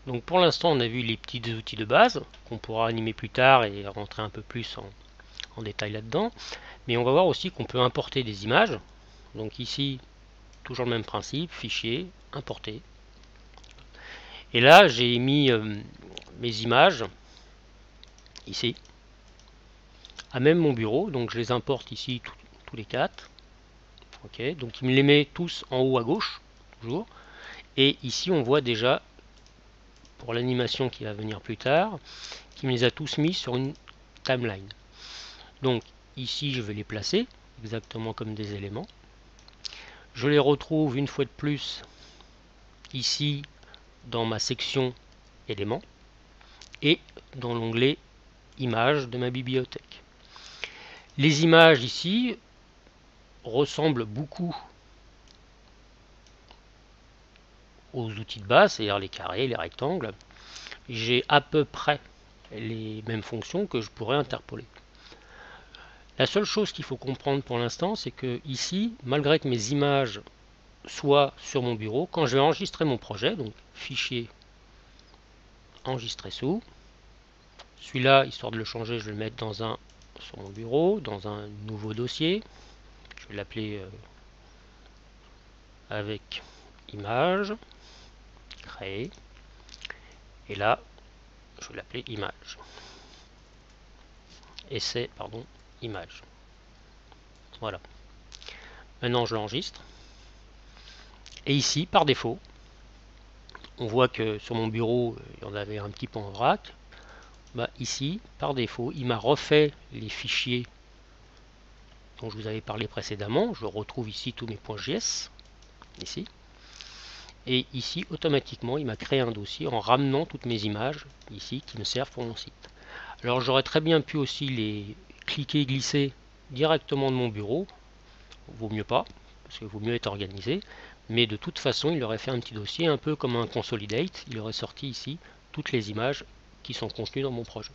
Donc pour l'instant, on a vu les petits outils de base qu'on pourra animer plus tard et rentrer un peu plus en détail là-dedans. Mais on va voir aussi qu'on peut importer des images. Donc ici, toujours le même principe, fichier, importer. Et là, j'ai mis mes images ici, à même mon bureau. Donc je les importe ici tous les quatre. Ok, donc il me les met tous en haut à gauche, toujours. Et ici, on voit déjà, pour l'animation qui va venir plus tard, qu'il me les a tous mis sur une timeline. Donc ici, je vais les placer exactement comme des éléments. Je les retrouve une fois de plus ici dans ma section éléments et dans l'onglet images de ma bibliothèque. Les images ici ressemblent beaucoup aux outils de base, c'est-à-dire les carrés, les rectangles. J'ai à peu près les mêmes fonctions que je pourrais interpoler. La seule chose qu'il faut comprendre pour l'instant, c'est que ici, malgré que mes images soient sur mon bureau, quand je vais enregistrer mon projet, donc fichier enregistrer sous, celui-là, histoire de le changer, je vais le mettre dans un sur mon bureau, dans un nouveau dossier. Je vais l'appeler avec image, créer, et là, je vais l'appeler image. Essai, pardon, image. Voilà. Maintenant, je l'enregistre. Et ici, par défaut, on voit que sur mon bureau, il y en avait un petit peu en vrac. Bah, ici, par défaut, il m'a refait les fichiers dont je vous avais parlé précédemment. Je retrouve ici tous mes .js, ici. Et ici, automatiquement, il m'a créé un dossier en ramenant toutes mes images, ici, qui me servent pour mon site. Alors, j'aurais très bien pu aussi les cliquer et glisser directement de mon bureau. Vaut mieux pas, parce qu'il vaut mieux être organisé. Mais de toute façon, il aurait fait un petit dossier un peu comme un consolidate. Il aurait sorti ici toutes les images qui sont contenues dans mon projet.